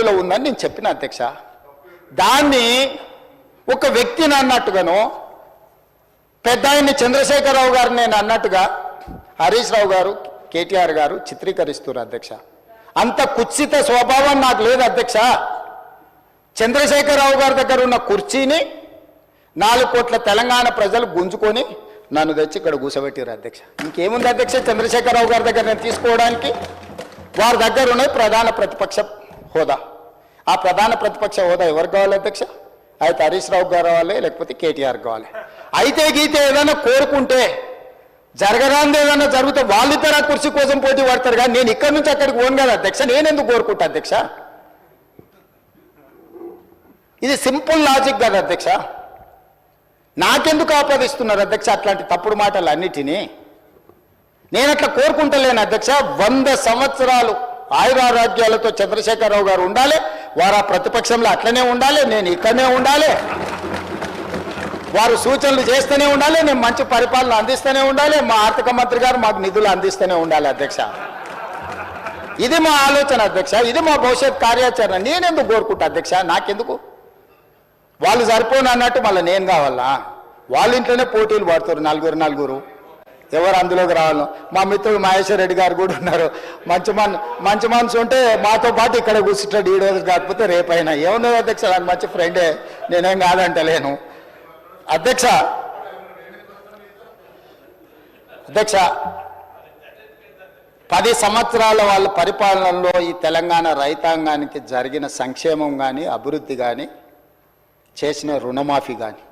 లో ఉందని నేను చెప్పిన అధ్యక్ష. దాన్ని ఒక వ్యక్తిని అన్నట్టుగాను పెద్ద ఆయన్ని చంద్రశేఖరరావు గారు నేను అన్నట్టుగా హరీష్ రావు గారు కేటీఆర్ గారు చిత్రీకరిస్తున్నారు అధ్యక్ష. అంత కుత్సిత స్వభావం నాకు లేదు అధ్యక్ష. చంద్రశేఖరరావు గారి దగ్గర ఉన్న కుర్చీని 4 కోట్ల తెలంగాణ ప్రజలు గుంజుకొని నన్ను తెచ్చి ఇక్కడ కూర్చోబెట్టారు అధ్యక్ష. ఇంకేముంది అధ్యక్ష చంద్రశేఖరరావు గారి దగ్గర నేను తీసుకోవడానికి? వారి దగ్గర ఉన్నది ప్రధాన ప్రతిపక్ష హోదా. ఆ ప్రధాన ప్రతిపక్ష హోదా ఎవరికి కావాలి అధ్యక్ష? అయితే హరీష్ రావు గారు కావాలి, లేకపోతే కేటీఆర్ కావాలి. అయితే గీతే ఏదైనా కోరుకుంటే జరగరాంది ఏదైనా జరిగితే వాళ్ళిద్దరు ఆ కుర్చీ కోసం పోటీ పడతారు. కానీ నేను ఇక్కడి నుంచి అక్కడికి పోను కదా అధ్యక్ష. నేనెందుకు కోరుకుంటా అధ్యక్ష? ఇది సింపుల్ లాజిక్ కదా అధ్యక్ష. నాకెందుకు ఆపాదిస్తున్నారు అధ్యక్ష అట్లాంటి తప్పుడు మాటలు అన్నిటినీ? నేను అట్లా కోరుకుంటలేను అధ్యక్ష. 100 సంవత్సరాలు ఆయురారోగ్యాలతో చంద్రశేఖరరావు గారు ఉండాలి. వారు ఆ ప్రతిపక్షంలో అట్లనే ఉండాలి, నేను ఇక్కడనే ఉండాలి. వారు సూచనలు చేస్తూనే ఉండాలి, నేను మంచి పరిపాలన అందిస్తూనే ఉండాలి. మా ఆర్థిక మంత్రి గారు మాకు నిధులు అందిస్తూనే ఉండాలి అధ్యక్ష. ఇది మా ఆలోచన అధ్యక్ష. ఇది మా భవిష్యత్ కార్యాచరణ. నేనెందుకు కోరుకుంటా అధ్యక్ష? నాకెందుకు? వాళ్ళు సరిపోను అన్నట్టు మళ్ళీ నేను కావాలా? వాళ్ళ ఇంట్లోనే పోటీలు పడుతారు నలుగురు. ఎవరు అందులోకి రావాలో? మా మిత్రుడు మహేశ్వర్ రెడ్డి గారు కూడా ఉన్నారు. మంచి మనసు ఉంటే మాతో పాటు ఇక్కడ కూర్చుంటాడు. ఈ రోజు కాకపోతే రేపైనా. ఏమున్నది అధ్యక్ష? నాకు మంచి ఫ్రెండే, నేనేం కాదంటలేను అధ్యక్ష. 10 సంవత్సరాల వాళ్ళ పరిపాలనలో ఈ తెలంగాణ రైతాంగానికి జరిగిన సంక్షేమం కానీ, అభివృద్ధి కానీ, చేసిన రుణమాఫీ కానీ,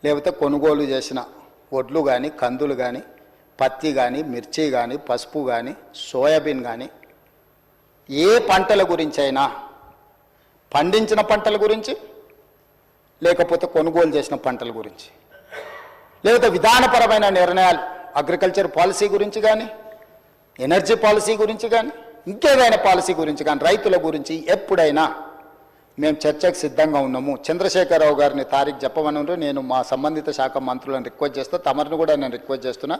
లేకపోతే కొనుగోలు చేసిన వడ్లు కానీ, కందులు కానీ, పత్తి కానీ, మిర్చి కానీ, పసుపు కానీ, సోయాబీన్ కానీ, ఏ పంటల గురించి అయినా, పండించిన పంటల గురించి, లేకపోతే కొనుగోలు చేసిన పంటల గురించి, లేకపోతే విధానపరమైన నిర్ణయాలు అగ్రికల్చర్ పాలసీ గురించి కానీ, ఎనర్జీ పాలసీ గురించి కానీ, ఇంకేదైనా పాలసీ గురించి కానీ, రైతుల గురించి ఎప్పుడైనా మేము చర్చకు సిద్ధంగా ఉన్నాము. చంద్రశేఖరరావు గారిని తారీఖు చెప్పమని నేను మా సంబంధిత శాఖ మంత్రులను రిక్వెస్ట్ చేస్తూ, తమరిని కూడా నేను రిక్వెస్ట్ చేస్తున్నా.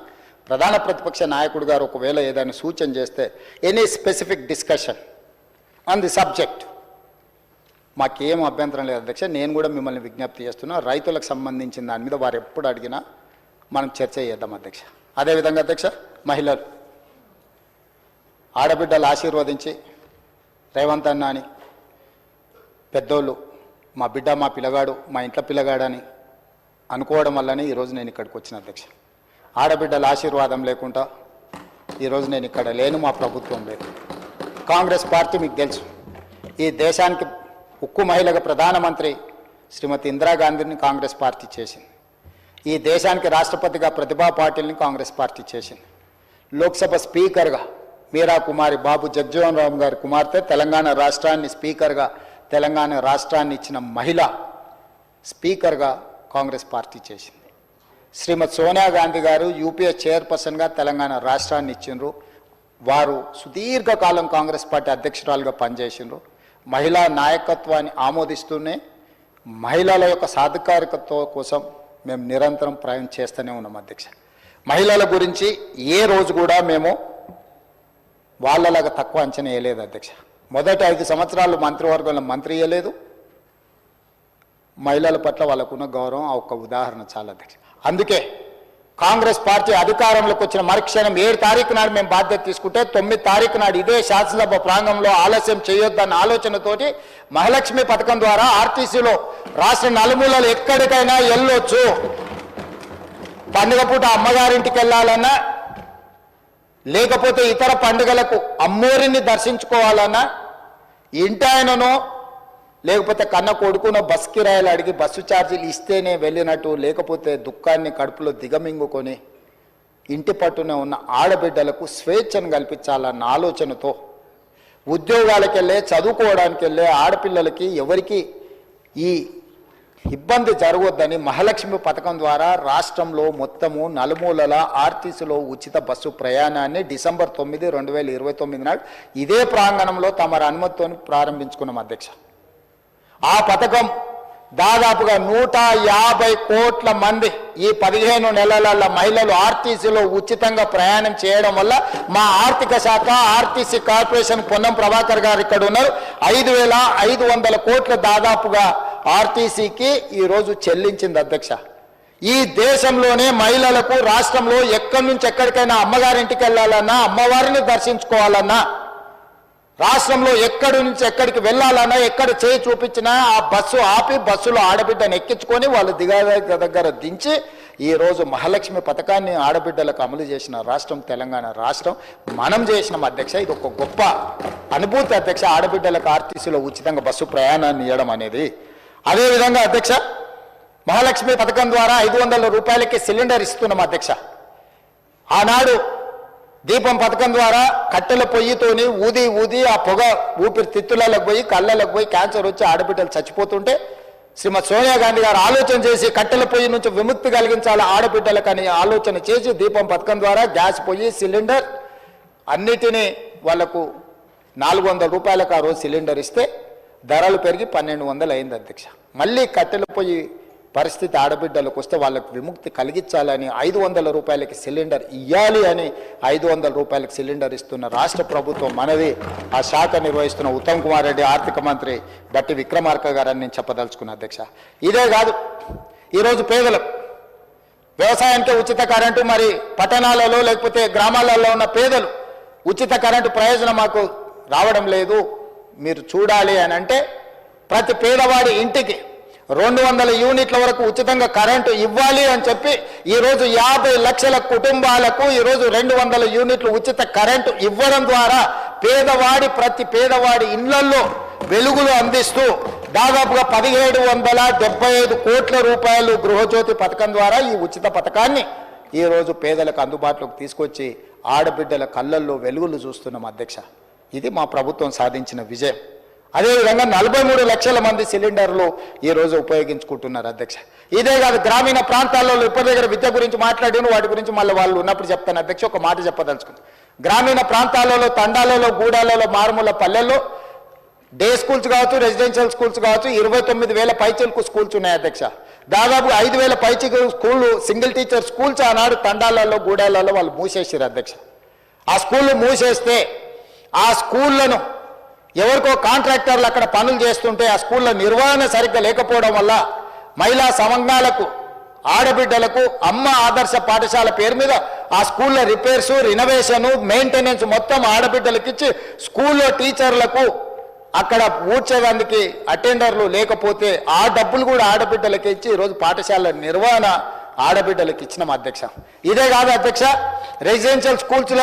ప్రధాన ప్రతిపక్ష నాయకుడు గారు ఒకవేళ ఏదైనా సూచన చేస్తే any specific discussion on the subject మాకేం అభ్యంతరం లేదు అధ్యక్ష. నేను కూడా మిమ్మల్ని విజ్ఞప్తి చేస్తున్నా, రైతులకు సంబంధించిన దాని మీద వారు ఎప్పుడు అడిగినా మనం చర్చ చేద్దాం అధ్యక్ష. అదేవిధంగా అధ్యక్ష, మహిళలు ఆడబిడ్డలు ఆశీర్వదించి రేవంత్ అన్న అని పెద్దోళ్ళు మా బిడ్డ, మా పిల్లగాడు, మా ఇంట్లో పిల్లగాడని అనుకోవడం వల్లనే ఈరోజు నేను ఇక్కడికి వచ్చిన అధ్యక్ష. ఆడబిడ్డల ఆశీర్వాదం లేకుండా ఈరోజు నేను ఇక్కడ లేను, మా ప్రభుత్వం లేదు. కాంగ్రెస్ పార్టీ మీకు తెలుసు, ఈ దేశానికి ఉక్కు మహిళగా ప్రధానమంత్రి శ్రీమతి ఇందిరాగాంధీని కాంగ్రెస్ పార్టీ చేసింది. ఈ దేశానికి రాష్ట్రపతిగా ప్రతిభా పాటిల్ని కాంగ్రెస్ పార్టీ చేసింది. లోక్సభ స్పీకర్గా మీరా కుమారి బాబు జగ్జీవన్ రామ్ గారి కుమార్తె తెలంగాణ రాష్ట్రాన్ని స్పీకర్గా, తెలంగాణ రాష్ట్రాన్ని ఇచ్చిన మహిళ స్పీకర్గా కాంగ్రెస్ పార్టీ చేసింది. శ్రీమతి సోనియా గాంధీ గారు యూపీఏ చైర్పర్సన్గా తెలంగాణ రాష్ట్రాన్ని ఇచ్చిండ్రు. వారు సుదీర్ఘకాలం కాంగ్రెస్ పార్టీ అధ్యక్షురాలుగా పనిచేసిండ్రు. మహిళా నాయకత్వాన్ని ఆమోదిస్తూనే మహిళల యొక్క సాధికారికత కోసం మేము నిరంతరం ప్రయాణం చేస్తూనే ఉన్నాం అధ్యక్ష. మహిళల గురించి ఏ రోజు కూడా మేము వాళ్ళలాగా తక్కువ అంచనా వేయలేదు అధ్యక్ష. మొదటి 5 సంవత్సరాలు మంత్రివర్గంలో మంత్రి ఇవ్వలేదు. మహిళల పట్ల వాళ్ళకున్న గౌరవం ఆ ఒక్క ఉదాహరణ చాలా అధ్యక్ష. అందుకే కాంగ్రెస్ పార్టీ అధికారంలోకి వచ్చిన మరుక్షణం 7 తారీఖు నాడు మేము బాధ్యత తీసుకుంటే 9 తారీఖు నాడు ఇదే శాసనసభ ప్రాంగణంలో ఆలస్యం చేయొద్దన్న ఆలోచనతోటి మహాలక్ష్మి పథకం ద్వారా ఆర్టీసీలో రాష్ట్ర నలుమూలలు ఎక్కడికైనా వెళ్ళొచ్చు. పండుగ పూట అమ్మగారింటికి వెళ్ళాలన్నా, లేకపోతే ఇతర పండుగలకు అమ్మోరిని దర్శించుకోవాలన్నా, ఇంటాయననో లేకపోతే కన్న కొడుకునో బస్ కిరాయిలు అడిగి బస్సు ఛార్జీలు ఇస్తేనే వెళ్ళినట్టు, లేకపోతే దుఃఖాన్ని కడుపులో దిగమింగుకొని ఇంటి పట్టున ఉన్న ఆడబిడ్డలకు స్వేచ్ఛను కల్పించాలన్న ఆలోచనతో ఉద్యోగాలకు వెళ్ళే, చదువుకోవడానికి వెళ్ళే ఆడపిల్లలకి ఎవరికి ఈ ఇబ్బంది జరగొద్దని మహాలక్ష్మి పథకం ద్వారా రాష్ట్రంలో మొత్తము నలుమూలల ఆర్టీసీలో ఉచిత బస్సు ప్రయాణాన్ని డిసెంబర్ 9, 2029 నాడు ఇదే ప్రాంగణంలో తమ అనుమతితో ప్రారంభించుకున్నాం అధ్యక్ష. ఆ పథకం దాదాపుగా 150 కోట్ల మంది ఈ 15 నెలల మహిళలు ఆర్టీసీలో ఉచితంగా ప్రయాణం చేయడం వల్ల మా ఆర్థిక శాఖ ఆర్టీసీ కార్పొరేషన్ పొన్నం ప్రభాకర్ గారు ఇక్కడ ఉన్నారు 5,500 కోట్ల దాదాపుగా ఆర్టీసీకి ఈరోజు చెల్లించింది అధ్యక్ష. ఈ దేశంలోనే మహిళలకు రాష్ట్రంలో ఎక్కడి నుంచి ఎక్కడికైనా అమ్మగారింటికి వెళ్ళాలన్నా అమ్మవారిని దర్శించుకోవాలన్నా రాష్ట్రంలో ఎక్కడి నుంచి ఎక్కడికి వెళ్ళాలన్నా ఎక్కడ చేయి చూపించినా ఆ బస్సు ఆపి బస్సులో ఆడబిడ్డను ఎక్కించుకొని వాళ్ళు దగ్గర దించి ఈరోజు మహాలక్ష్మి పథకాన్ని ఆడబిడ్డలకు అమలు చేసిన రాష్ట్రం తెలంగాణ రాష్ట్రం. మనం చేసినాం అధ్యక్ష. ఇది ఒక గొప్ప అనుభూతి అధ్యక్ష, ఆడబిడ్డలకు ఆర్టీసీలో ఉచితంగా బస్సు ప్రయాణాన్ని ఇవ్వడం అనేది. అదేవిధంగా అధ్యక్ష, మహాలక్ష్మి పథకం ద్వారా 500 రూపాయలకి సిలిండర్ ఇస్తున్నాం అధ్యక్ష. ఆనాడు దీపం పథకం ద్వారా కట్టెల పొయ్యితోని ఊది ఆ పొగ ఊపిరితిత్తులకు పోయి కళ్ళలకు పోయి క్యాన్సర్ వచ్చి ఆడబిడ్డలు చచ్చిపోతుంటే శ్రీమతి సోనియా గాంధీ గారు ఆలోచన చేసి కట్టెల పొయ్యి నుంచి విముక్తి కలిగించాలి ఆడబిడ్డలకని ఆలోచన చేసి దీపం పథకం ద్వారా గ్యాస్ పొయ్యి సిలిండర్ అన్నిటినీ వాళ్లకు 400 రూపాయలకు ఆ రోజు సిలిండర్ ఇస్తే ధరలు పెరిగి 1200 అయింది అధ్యక్ష. మళ్ళీ కట్టెల పొయ్యి పరిస్థితి ఆడబిడ్డలకు వస్తే వాళ్ళకు విముక్తి కలిగించాలని 500 రూపాయలకి సిలిండర్ ఇవ్వాలి అని 500 రూపాయలకి సిలిండర్ ఇస్తున్న రాష్ట్ర ప్రభుత్వం మనది. ఆ శాఖ నిర్వహిస్తున్న ఉత్తమ్ కుమార్ రెడ్డి, ఆర్థిక మంత్రి బట్టి విక్రమార్క గారని నేను చెప్పదలుచుకున్న అధ్యక్ష. ఇదే కాదు, ఈరోజు పేదలకు వ్యవసాయానికి ఉచిత కరెంటు, మరి పట్టణాలలో లేకపోతే గ్రామాలలో ఉన్న పేదలు ఉచిత కరెంటు ప్రయోజనం మాకు రావడం లేదు, మీరు చూడాలి అని అంటే ప్రతి పేదవాడి ఇంటికి 200 యూనిట్ల వరకు ఉచితంగా కరెంటు ఇవ్వాలి అని చెప్పి ఈరోజు 50 లక్షల కుటుంబాలకు ఈరోజు 200 యూనిట్లు ఉచిత కరెంటు ఇవ్వడం ద్వారా ప్రతి పేదవాడి ఇళ్లలో వెలుగులు అందిస్తూ దాదాపుగా 1775 కోట్ల రూపాయలు గృహజ్యోతి పథకం ద్వారా ఈ ఉచిత పథకాన్ని ఈరోజు పేదలకు అందుబాటులోకి తీసుకొచ్చి ఆడబిడ్డల కళ్ళల్లో వెలుగులు చూస్తున్నాం అధ్యక్ష. ఇది మా ప్రభుత్వం సాధించిన విజయం. అదేవిధంగా 43 లక్షల మంది సిలిండర్లు ఈరోజు ఉపయోగించుకుంటున్నారు అధ్యక్ష. ఇదే కాదు, గ్రామీణ ప్రాంతాల్లో ఇప్పటి దగ్గర విద్య గురించి మాట్లాడిన వాటి గురించి మళ్ళీ వాళ్ళు ఉన్నప్పుడు చెప్తాను అధ్యక్ష. ఒక మాట చెప్పదలుచుకుంది, గ్రామీణ ప్రాంతాలలో తండాలలో గూడాలలో మారుమూల పల్లెల్లో డే స్కూల్స్ కావచ్చు, రెసిడెన్షియల్ స్కూల్స్ కావచ్చు, 29,000 పైచీలకు స్కూల్స్ ఉన్నాయి అధ్యక్ష. దాదాపు 5,000 పైచీకు స్కూళ్ళు సింగిల్ టీచర్ స్కూల్స్ ఆనాడు తండాలలో గూడాలలో వాళ్ళు మూసేసారు అధ్యక్ష. ఆ స్కూళ్ళు మూసేస్తే ఆ స్కూళ్లను ఎవరికో కాంట్రాక్టర్లు అక్కడ పనులు చేస్తుంటే ఆ స్కూళ్ళ నిర్వహణ సరిగ్గా లేకపోవడం వల్ల మహిళా సంఘాలకు ఆడబిడ్డలకు అమ్మ ఆదర్శ పాఠశాల పేరు మీద ఆ స్కూళ్ళ రిపేర్స్, రినోవేషన్, మెయింటెనెన్స్ మొత్తం ఆడబిడ్డలకు ఇచ్చి స్కూల్లో టీచర్లకు అక్కడ ఊడ్చేదానికి అటెండర్లు లేకపోతే ఆ డబ్బులు కూడా ఆడబిడ్డలకి ఇచ్చి ఈరోజు పాఠశాల నిర్వహణ ఆడబిడ్డలకు ఇచ్చినాం అధ్యక్ష. ఇదే కాదు అధ్యక్ష, రెసిడెన్షియల్ స్కూల్స్లో